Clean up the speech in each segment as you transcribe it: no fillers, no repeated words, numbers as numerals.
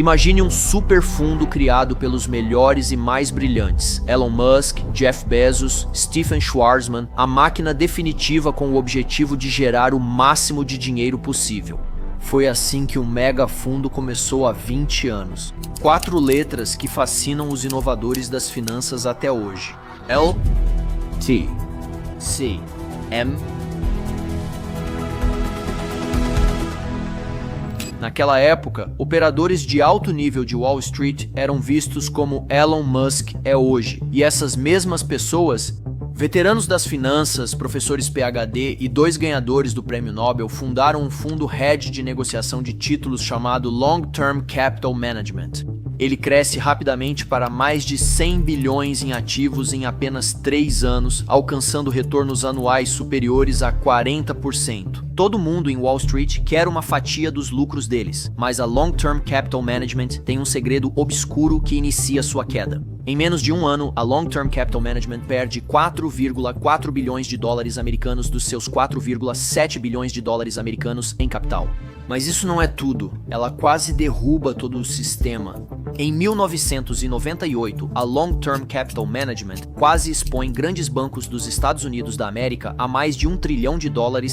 Imagine um super fundo criado pelos melhores e mais brilhantes. Elon Musk, Jeff Bezos, Stephen Schwarzman, a máquina definitiva com o objetivo de gerar o máximo de dinheiro possível. Foi assim que o mega fundo começou há 20 anos. 4 letras que fascinam os inovadores das finanças até hoje. L, T, C, M. Naquela época, operadores de alto nível de Wall Street eram vistos como Elon Musk é hoje. E essas mesmas pessoas, veteranos das finanças, professores PhD e 2 ganhadores do Prêmio Nobel, fundaram um fundo hedge de negociação de títulos chamado Long Term Capital Management. Ele cresce rapidamente para mais de 100 bilhões em ativos em apenas 3 anos, alcançando retornos anuais superiores a 40%. Todo mundo em Wall Street quer uma fatia dos lucros deles, mas a Long Term Capital Management tem um segredo obscuro que inicia sua queda. Em menos de um ano, a Long Term Capital Management perde 4,4 bilhões de dólares americanos dos seus 4,7 bilhões de dólares americanos em capital. Mas isso não é tudo, ela quase derruba todo o sistema. Em 1998, a Long Term Capital Management quase expõe grandes bancos dos Estados Unidos da América a mais de $1 trilhão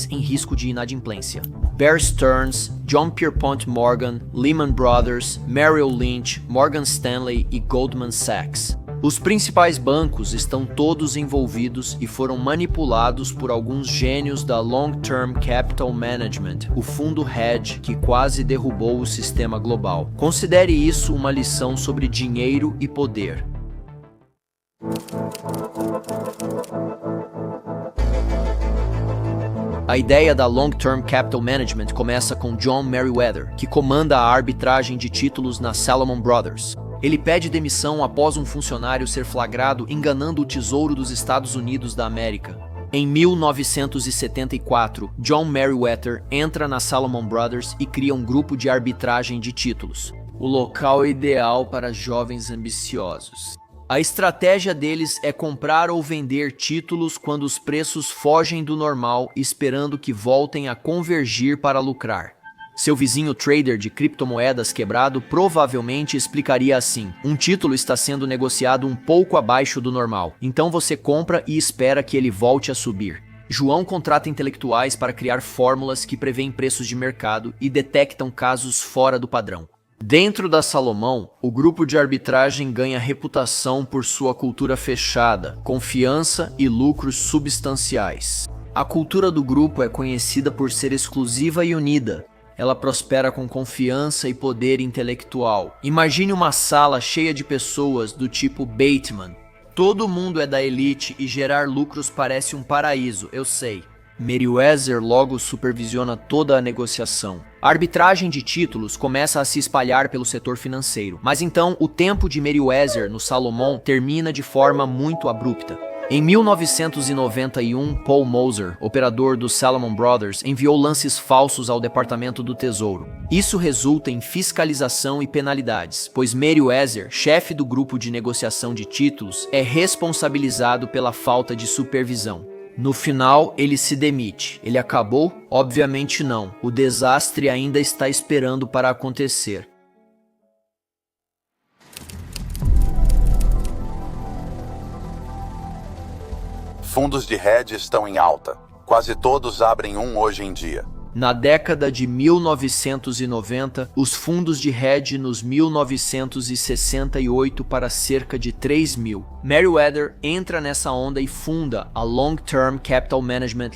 em risco de inadimplência. Bear Stearns, John Pierpont Morgan, Lehman Brothers, Merrill Lynch, Morgan Stanley e Goldman Sachs. Os principais bancos estão todos envolvidos e foram manipulados por alguns gênios da Long Term Capital Management, o fundo hedge que quase derrubou o sistema global. Considere isso uma lição sobre dinheiro e poder. A ideia da Long Term Capital Management começa com John Meriwether, que comanda a arbitragem de títulos na Salomon Brothers. Ele pede demissão após um funcionário ser flagrado enganando o Tesouro dos Estados Unidos da América. Em 1974, John Meriwether entra na Salomon Brothers e cria um grupo de arbitragem de títulos, o local ideal para jovens ambiciosos. A estratégia deles é comprar ou vender títulos quando os preços fogem do normal, esperando que voltem a convergir para lucrar. Seu vizinho trader de criptomoedas quebrado provavelmente explicaria assim: um título está sendo negociado um pouco abaixo do normal, então você compra e espera que ele volte a subir. João contrata intelectuais para criar fórmulas que prevêem preços de mercado e detectam casos fora do padrão. Dentro da Salomão, o grupo de arbitragem ganha reputação por sua cultura fechada, confiança e lucros substanciais. A cultura do grupo é conhecida por ser exclusiva e unida. Ela prospera com confiança e poder intelectual. Imagine uma sala cheia de pessoas do tipo Bateman. Todo mundo é da elite e gerar lucros parece um paraíso, eu sei. Meriwether logo supervisiona toda a negociação. A arbitragem de títulos começa a se espalhar pelo setor financeiro, mas então o tempo de Meriwether no Salomon termina de forma muito abrupta. Em 1991, Paul Moser, operador dos Salomon Brothers, enviou lances falsos ao Departamento do Tesouro. Isso resulta em fiscalização e penalidades, pois Meriwether, chefe do grupo de negociação de títulos, é responsabilizado pela falta de supervisão. No final, ele se demite. Ele acabou? Obviamente não. O desastre ainda está esperando para acontecer. Fundos de hedge estão em alta. Quase todos abrem um hoje em dia. Na década de 1990, os fundos de hedge nos 1968 para cerca de 3 mil. Meriwether entra nessa onda e funda a Long Term Capital Management,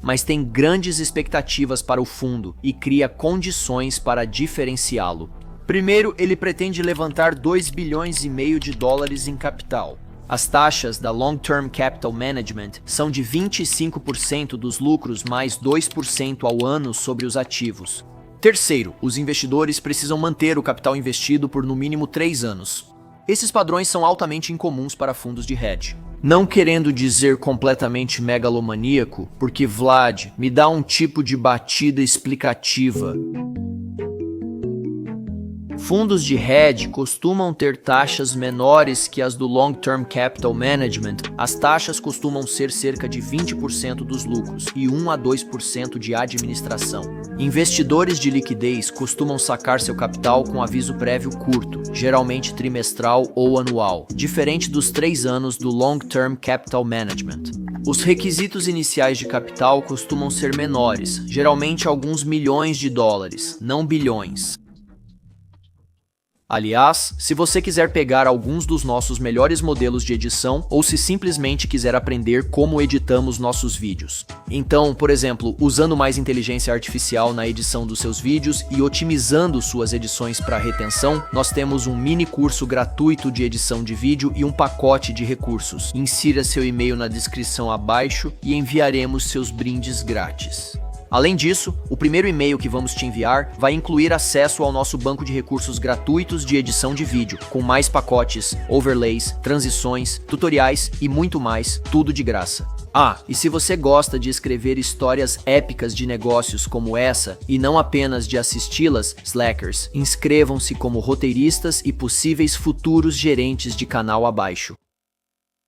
mas tem grandes expectativas para o fundo e cria condições para diferenciá-lo. Primeiro, ele pretende levantar 2,5 bilhões de dólares em capital. As taxas da Long Term Capital Management são de 25% dos lucros mais 2% ao ano sobre os ativos. Terceiro, os investidores precisam manter o capital investido por no mínimo 3 anos. Esses padrões são altamente incomuns para fundos de hedge. Não querendo dizer completamente megalomaníaco, porque Vlad, me dá um tipo de batida explicativa. Fundos de hedge costumam ter taxas menores que as do Long Term Capital Management. As taxas costumam ser cerca de 20% dos lucros e 1 a 2% de administração. Investidores de liquidez costumam sacar seu capital com aviso prévio curto, geralmente trimestral ou anual, diferente dos 3 anos do Long Term Capital Management. Os requisitos iniciais de capital costumam ser menores, geralmente alguns milhões de dólares, não bilhões. Aliás, se você quiser pegar alguns dos nossos melhores modelos de edição ou se simplesmente quiser aprender como editamos nossos vídeos. Então, por exemplo, usando mais inteligência artificial na edição dos seus vídeos e otimizando suas edições para retenção, nós temos um mini curso gratuito de edição de vídeo e um pacote de recursos. Insira seu e-mail na descrição abaixo e enviaremos seus brindes grátis. Além disso, o primeiro e-mail que vamos te enviar vai incluir acesso ao nosso banco de recursos gratuitos de edição de vídeo, com mais pacotes, overlays, transições, tutoriais e muito mais, tudo de graça. E se você gosta de escrever histórias épicas de negócios como essa e não apenas de assisti-las, Slackers, inscrevam-se como roteiristas e possíveis futuros gerentes de canal abaixo.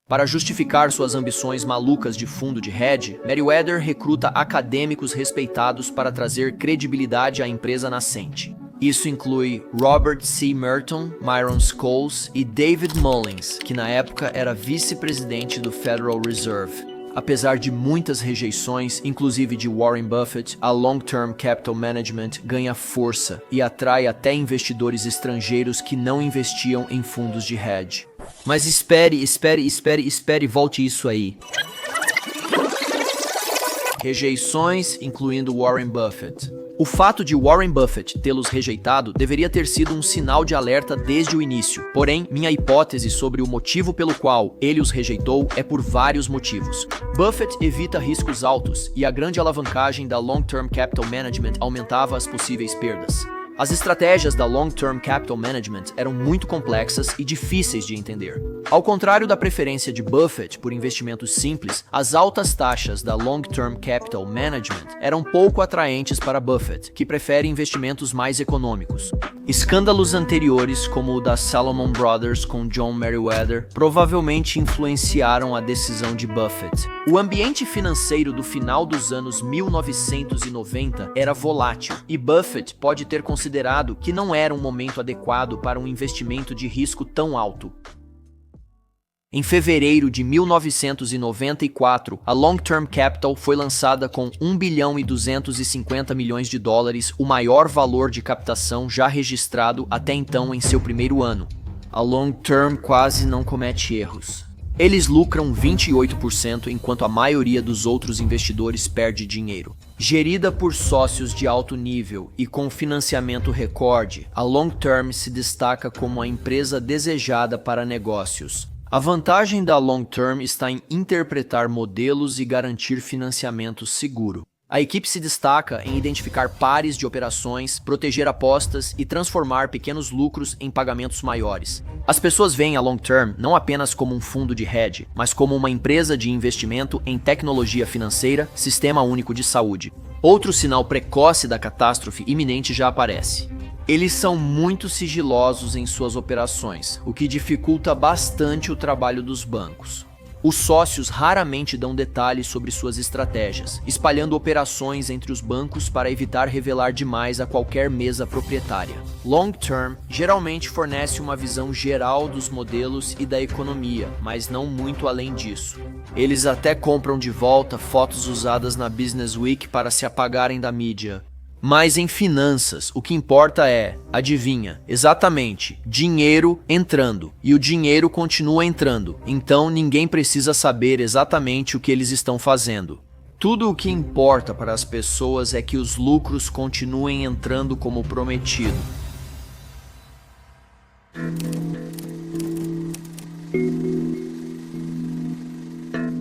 Para justificar suas ambições malucas de fundo de hedge, Meriwether recruta acadêmicos respeitados para trazer credibilidade à empresa nascente. Isso inclui Robert C. Merton, Myron Scholes e David Mullins, que na época era vice-presidente do Federal Reserve. Apesar de muitas rejeições, inclusive de Warren Buffett, a Long Term Capital Management ganha força e atrai até investidores estrangeiros que não investiam em fundos de hedge. Mas espere, volte isso aí. Rejeições, incluindo Warren Buffett. O fato de Warren Buffett tê-los rejeitado deveria ter sido um sinal de alerta desde o início. Porém, minha hipótese sobre o motivo pelo qual ele os rejeitou é por vários motivos. Buffett evita riscos altos e a grande alavancagem da Long Term Capital Management aumentava as possíveis perdas. As estratégias da Long Term Capital Management eram muito complexas e difíceis de entender. Ao contrário da preferência de Buffett por investimentos simples, as altas taxas da Long Term Capital Management eram pouco atraentes para Buffett, que prefere investimentos mais econômicos. Escândalos anteriores, como o da Salomon Brothers com John Meriwether, provavelmente influenciaram a decisão de Buffett. O ambiente financeiro do final dos anos 1990 era volátil, e Buffett pode ter considerado que não era um momento adequado para um investimento de risco tão alto. Em fevereiro de 1994, a Long Term Capital foi lançada com 1 bilhão e 250 milhões de dólares, o maior valor de captação já registrado até então em seu primeiro ano. A Long Term quase não comete erros. Eles lucram 28%, enquanto a maioria dos outros investidores perde dinheiro. Gerida por sócios de alto nível e com financiamento recorde, a Long Term se destaca como a empresa desejada para negócios. A vantagem da Long Term está em interpretar modelos e garantir financiamento seguro. A equipe se destaca em identificar pares de operações, proteger apostas e transformar pequenos lucros em pagamentos maiores. As pessoas veem a Long Term não apenas como um fundo de hedge, mas como uma empresa de investimento em tecnologia financeira, sistema único de saúde. Outro sinal precoce da catástrofe iminente já aparece. Eles são muito sigilosos em suas operações, o que dificulta bastante o trabalho dos bancos. Os sócios raramente dão detalhes sobre suas estratégias, espalhando operações entre os bancos para evitar revelar demais a qualquer mesa proprietária. Long Term geralmente fornece uma visão geral dos modelos e da economia, mas não muito além disso. Eles até compram de volta fotos usadas na Business Week para se apagarem da mídia. Mas em finanças, o que importa é, adivinha, exatamente, dinheiro entrando. E o dinheiro continua entrando, então ninguém precisa saber exatamente o que eles estão fazendo. Tudo o que importa para as pessoas é que os lucros continuem entrando como prometido.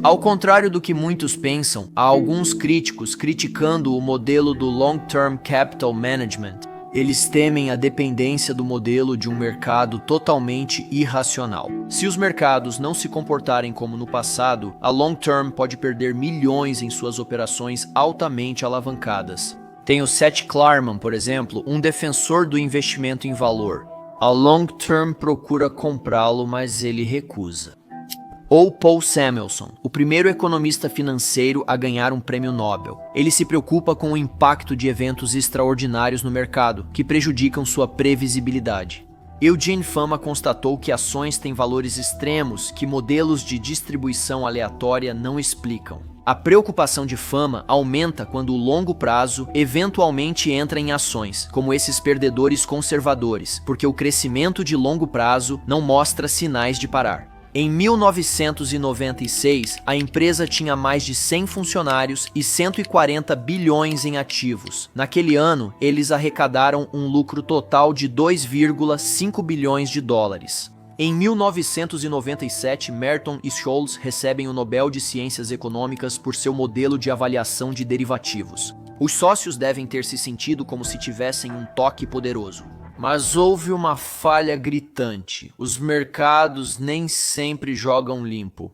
Ao contrário do que muitos pensam, há alguns críticos criticando o modelo do Long Term Capital Management. Eles temem a dependência do modelo de um mercado totalmente irracional. Se os mercados não se comportarem como no passado, a Long Term pode perder milhões em suas operações altamente alavancadas. Tem o Seth Klarman, por exemplo, um defensor do investimento em valor. A Long Term procura comprá-lo, mas ele recusa. Ou Paul Samuelson, o primeiro economista financeiro a ganhar um prêmio Nobel. Ele se preocupa com o impacto de eventos extraordinários no mercado, que prejudicam sua previsibilidade. Eugene Fama constatou que ações têm valores extremos que modelos de distribuição aleatória não explicam. A preocupação de Fama aumenta quando o longo prazo eventualmente entra em ações, como esses perdedores conservadores, porque o crescimento de longo prazo não mostra sinais de parar. Em 1996, a empresa tinha mais de 100 funcionários e 140 bilhões em ativos. Naquele ano, eles arrecadaram um lucro total de 2,5 bilhões de dólares. Em 1997, Merton e Scholes recebem o Nobel de Ciências Econômicas por seu modelo de avaliação de derivativos. Os sócios devem ter se sentido como se tivessem um toque poderoso. Mas houve uma falha gritante. Os mercados nem sempre jogam limpo.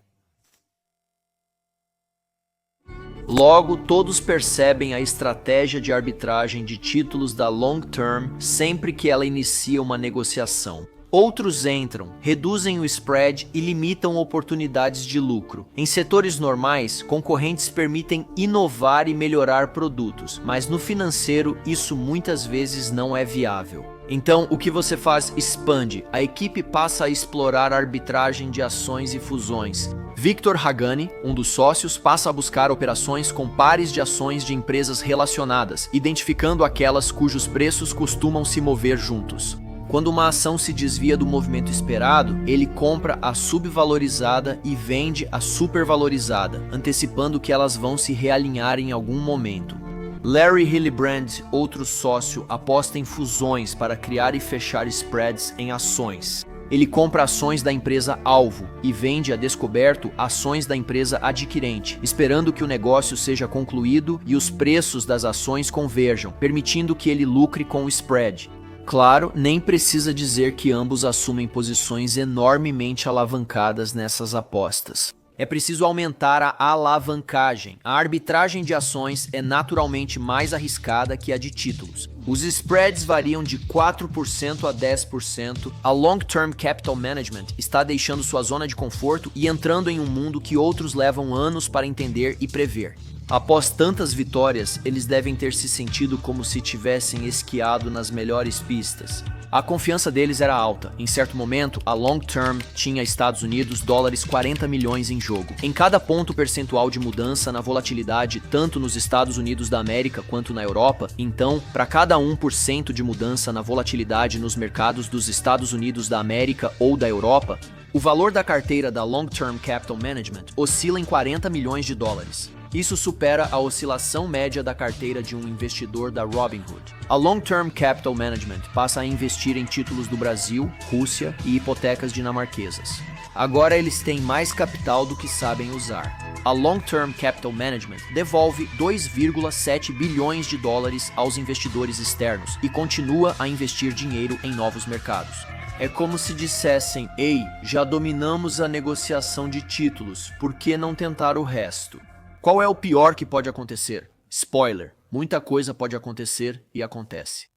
Logo, todos percebem a estratégia de arbitragem de títulos da Long Term sempre que ela inicia uma negociação. Outros entram, reduzem o spread e limitam oportunidades de lucro. Em setores normais, concorrentes permitem inovar e melhorar produtos, mas no financeiro isso muitas vezes não é viável. Então, o que você faz expande. A equipe passa a explorar a arbitragem de ações e fusões. Victor Hagani, um dos sócios, passa a buscar operações com pares de ações de empresas relacionadas, identificando aquelas cujos preços costumam se mover juntos. Quando uma ação se desvia do movimento esperado, ele compra a subvalorizada e vende a supervalorizada, antecipando que elas vão se realinhar em algum momento. Larry Hillenbrand, outro sócio, aposta em fusões para criar e fechar spreads em ações. Ele compra ações da empresa alvo e vende a descoberto ações da empresa adquirente, esperando que o negócio seja concluído e os preços das ações converjam, permitindo que ele lucre com o spread. Claro, nem precisa dizer que ambos assumem posições enormemente alavancadas nessas apostas. É preciso aumentar a alavancagem. A arbitragem de ações é naturalmente mais arriscada que a de títulos. Os spreads variam de 4% a 10%. A Long Term Capital Management está deixando sua zona de conforto e entrando em um mundo que outros levam anos para entender e prever. Após tantas vitórias, eles devem ter se sentido como se tivessem esquiado nas melhores pistas. A confiança deles era alta. Em certo momento, a Long Term tinha Estados Unidos dólares 40 milhões em jogo. Em cada ponto percentual de mudança na volatilidade, tanto nos Estados Unidos da América quanto na Europa, então, para cada 1% de mudança na volatilidade nos mercados dos Estados Unidos da América ou da Europa, o valor da carteira da Long Term Capital Management oscila em 40 milhões de dólares. Isso supera a oscilação média da carteira de um investidor da Robinhood. A Long Term Capital Management passa a investir em títulos do Brasil, Rússia e hipotecas dinamarquesas. Agora eles têm mais capital do que sabem usar. A Long Term Capital Management devolve 2,7 bilhões de dólares aos investidores externos e continua a investir dinheiro em novos mercados. É como se dissessem: ei, já dominamos a negociação de títulos, por que não tentar o resto? Qual é o pior que pode acontecer? Spoiler, muita coisa pode acontecer e acontece.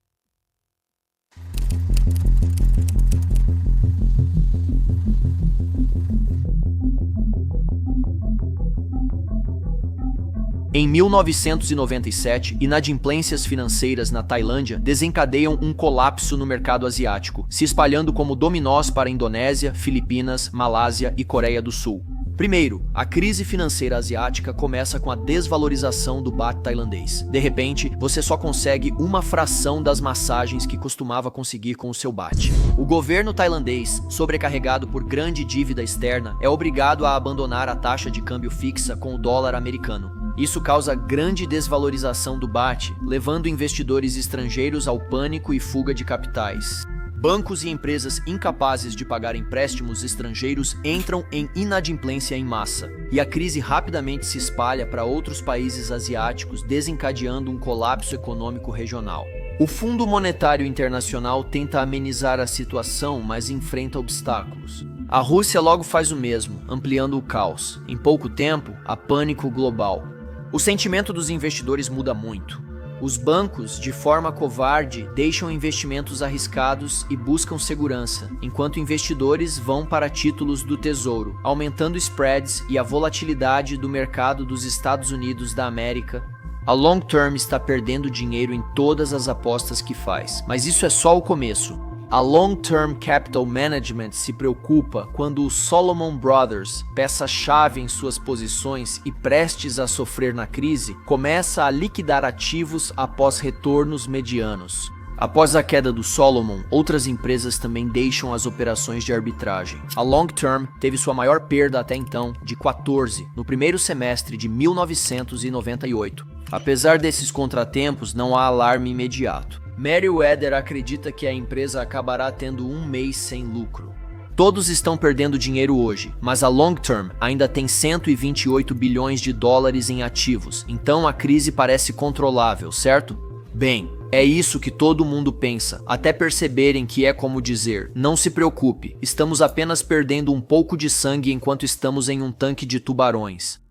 Em 1997, inadimplências financeiras na Tailândia desencadeiam um colapso no mercado asiático, se espalhando como dominós para a Indonésia, Filipinas, Malásia e Coreia do Sul. Primeiro, a crise financeira asiática começa com a desvalorização do baht tailandês. De repente, você só consegue uma fração das massagens que costumava conseguir com o seu baht. O governo tailandês, sobrecarregado por grande dívida externa, é obrigado a abandonar a taxa de câmbio fixa com o dólar americano. Isso causa grande desvalorização do baht, levando investidores estrangeiros ao pânico e fuga de capitais. Bancos e empresas incapazes de pagar empréstimos estrangeiros entram em inadimplência em massa, e a crise rapidamente se espalha para outros países asiáticos, desencadeando um colapso econômico regional. O Fundo Monetário Internacional tenta amenizar a situação, mas enfrenta obstáculos. A Rússia logo faz o mesmo, ampliando o caos. Em pouco tempo, há pânico global. O sentimento dos investidores muda muito. Os bancos, de forma covarde, deixam investimentos arriscados e buscam segurança, enquanto investidores vão para títulos do Tesouro, aumentando spreads e a volatilidade do mercado dos Estados Unidos da América. A Long Term está perdendo dinheiro em todas as apostas que faz, mas isso é só o começo. A Long Term Capital Management se preocupa quando o Salomon Brothers, peça-chave em suas posições e prestes a sofrer na crise, começa a liquidar ativos após retornos medianos. Após a queda do Salomon, outras empresas também deixam as operações de arbitragem. A Long Term teve sua maior perda até então, de 14, no primeiro semestre de 1998. Apesar desses contratempos, não há alarme imediato. Meriwether acredita que a empresa acabará tendo um mês sem lucro. Todos estão perdendo dinheiro hoje, mas a Long Term ainda tem 128 bilhões de dólares em ativos, então a crise parece controlável, certo? Bem, é isso que todo mundo pensa, até perceberem que é como dizer, não se preocupe, estamos apenas perdendo um pouco de sangue enquanto estamos em um tanque de tubarões.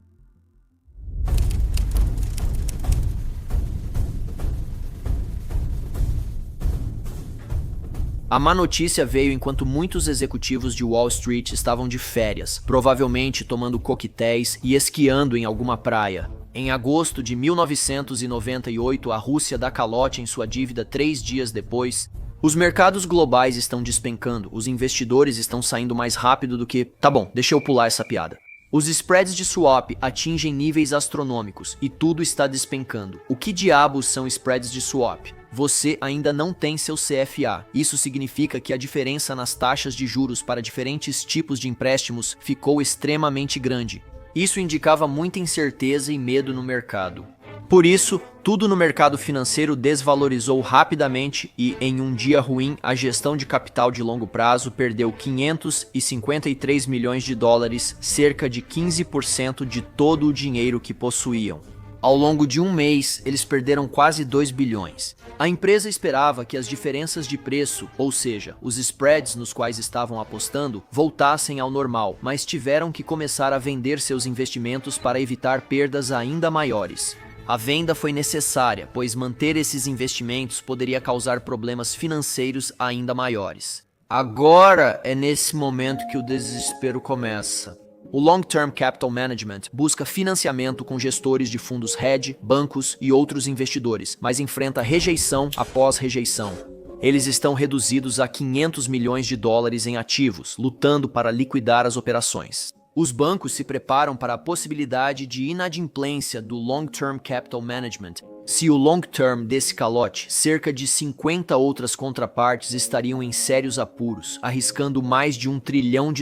A má notícia veio enquanto muitos executivos de Wall Street estavam de férias, provavelmente tomando coquetéis e esquiando em alguma praia. Em agosto de 1998, a Rússia dá calote em sua dívida 3 dias depois. Os mercados globais estão despencando, os investidores estão saindo mais rápido do que... Tá bom, deixa eu pular essa piada. Os spreads de swap atingem níveis astronômicos e tudo está despencando. O que diabos são spreads de swap? Você ainda não tem seu CFA. Isso significa que a diferença nas taxas de juros para diferentes tipos de empréstimos ficou extremamente grande. Isso indicava muita incerteza e medo no mercado. Por isso, tudo no mercado financeiro desvalorizou rapidamente e, em um dia ruim, a gestão de capital de longo prazo perdeu 553 milhões de dólares, cerca de 15% de todo o dinheiro que possuíam. Ao longo de um mês, eles perderam quase 2 bilhões. A empresa esperava que as diferenças de preço, ou seja, os spreads nos quais estavam apostando, voltassem ao normal, mas tiveram que começar a vender seus investimentos para evitar perdas ainda maiores. A venda foi necessária, pois manter esses investimentos poderia causar problemas financeiros ainda maiores. Agora é nesse momento que o desespero começa. O Long Term Capital Management busca financiamento com gestores de fundos hedge, bancos e outros investidores, mas enfrenta rejeição após rejeição. Eles estão reduzidos a 500 milhões de dólares em ativos, lutando para liquidar as operações. Os bancos se preparam para a possibilidade de inadimplência do Long Term Capital Management. Se o long term desse calote, cerca de 50 outras contrapartes estariam em sérios apuros, arriscando mais de $1 trilhão.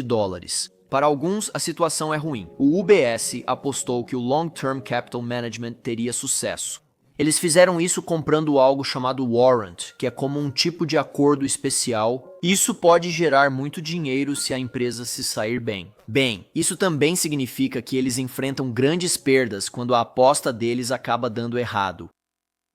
Para alguns, a situação é ruim. O UBS apostou que o Long Term Capital Management teria sucesso. Eles fizeram isso comprando algo chamado warrant, que é como um tipo de acordo especial. Isso pode gerar muito dinheiro se a empresa se sair bem. Bem, isso também significa que eles enfrentam grandes perdas quando a aposta deles acaba dando errado.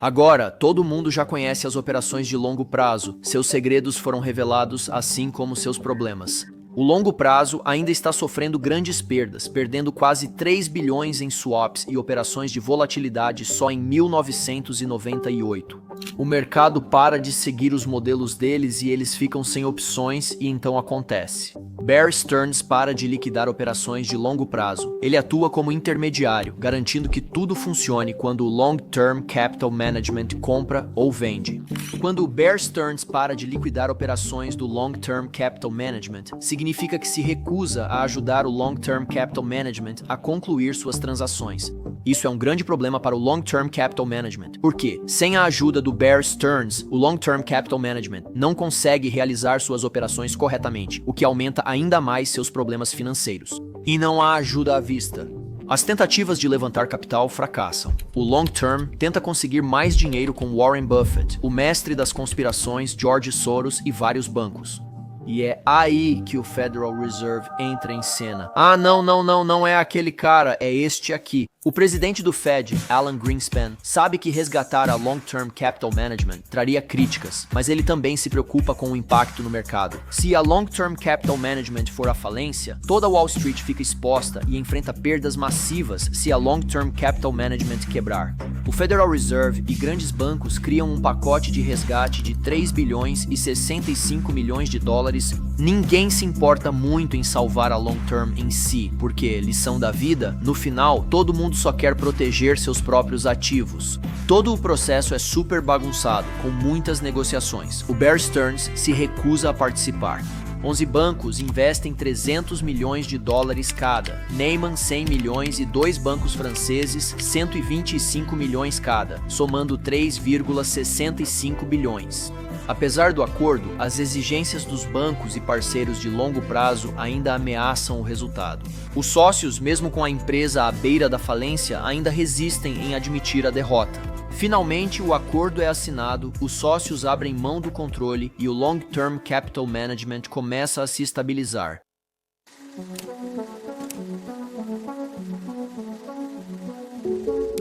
Agora, todo mundo já conhece as operações de longo prazo. Seus segredos foram revelados, assim como seus problemas. O longo prazo ainda está sofrendo grandes perdas, perdendo quase 3 bilhões em swaps e operações de volatilidade só em 1998. O mercado para de seguir os modelos deles e eles ficam sem opções e então acontece. Bear Stearns para de liquidar operações de longo prazo. Ele atua como intermediário, garantindo que tudo funcione quando o Long Term Capital Management compra ou vende. Quando o Bear Stearns para de liquidar operações do Long Term Capital Management, significa que se recusa a ajudar o Long Term Capital Management a concluir suas transações. Isso é um grande problema para o Long Term Capital Management, porque, sem a ajuda do Bear Stearns, o Long Term Capital Management não consegue realizar suas operações corretamente, o que aumenta ainda mais seus problemas financeiros. E não há ajuda à vista. As tentativas de levantar capital fracassam. O Long Term tenta conseguir mais dinheiro com Warren Buffett, o mestre das conspirações, George Soros e vários bancos. E é aí que o Federal Reserve entra em cena. Ah, não é aquele cara, é este aqui. O presidente do Fed, Alan Greenspan, sabe que resgatar a Long-Term Capital Management traria críticas, mas ele também se preocupa com o impacto no mercado. Se a Long-Term Capital Management for à falência, toda Wall Street fica exposta e enfrenta perdas massivas se a Long-Term Capital Management quebrar. O Federal Reserve e grandes bancos criam um pacote de resgate de 3 bilhões e 65 milhões de dólares. Ninguém se importa muito em salvar a long-term em si, porque, lição da vida, no final, todo mundo só quer proteger seus próprios ativos. Todo o processo é super bagunçado, com muitas negociações. O Bear Stearns se recusa a participar. 11 bancos investem 300 milhões de dólares cada, Neyman 100 milhões e 2 bancos franceses 125 milhões cada, somando 3,65 bilhões. Apesar do acordo, as exigências dos bancos e parceiros de longo prazo ainda ameaçam o resultado. Os sócios, mesmo com a empresa à beira da falência, ainda resistem em admitir a derrota. Finalmente, o acordo é assinado, os sócios abrem mão do controle e o Long-Term Capital Management começa a se estabilizar.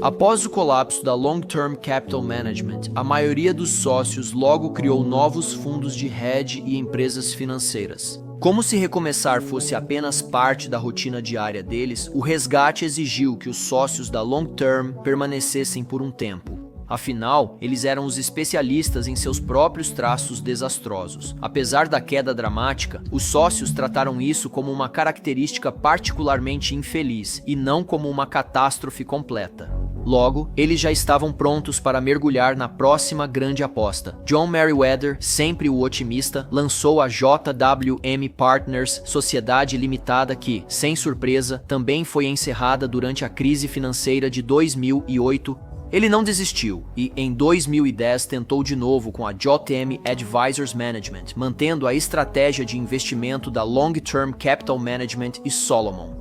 Após o colapso da Long-Term Capital Management, a maioria dos sócios logo criou novos fundos de hedge e empresas financeiras. Como se recomeçar fosse apenas parte da rotina diária deles, o resgate exigiu que os sócios da Long-Term permanecessem por um tempo. Afinal, eles eram os especialistas em seus próprios traços desastrosos. Apesar da queda dramática, os sócios trataram isso como uma característica particularmente infeliz e não como uma catástrofe completa. Logo, eles já estavam prontos para mergulhar na próxima grande aposta. John Meriwether, sempre o otimista, lançou a JWM Partners, sociedade limitada que, sem surpresa, também foi encerrada durante a crise financeira de 2008. Ele não desistiu e, em 2010, tentou de novo com a JM Advisors Management, mantendo a estratégia de investimento da Long Term Capital Management e Solomon.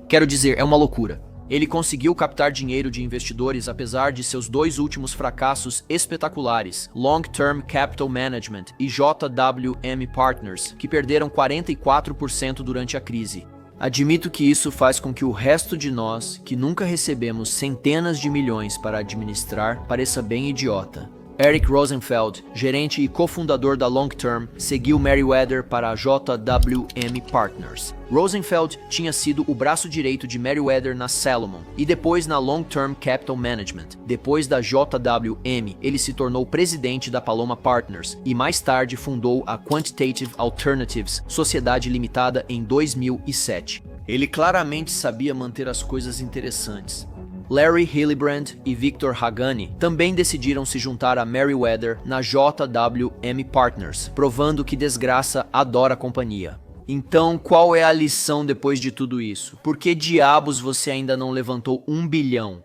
Quero dizer, é uma loucura. Ele conseguiu captar dinheiro de investidores apesar de seus 2 últimos fracassos espetaculares, Long Term Capital Management e JWM Partners, que perderam 44% durante a crise. Admito que isso faz com que o resto de nós, que nunca recebemos centenas de milhões para administrar, pareça bem idiota. Eric Rosenfeld, gerente e cofundador da Long Term, seguiu Meriwether para a JWM Partners. Rosenfeld tinha sido o braço direito de Meriwether na Salomon e depois na Long Term Capital Management. Depois da JWM, ele se tornou presidente da Paloma Partners e mais tarde fundou a Quantitative Alternatives, sociedade limitada em 2007. Ele claramente sabia manter as coisas interessantes. Larry Hillenbrand e Victor Haghani também decidiram se juntar a Meriwether na JWM Partners, provando que desgraça adora a companhia. Então, qual é a lição depois de tudo isso? Por que diabos você ainda não levantou 1 bilhão?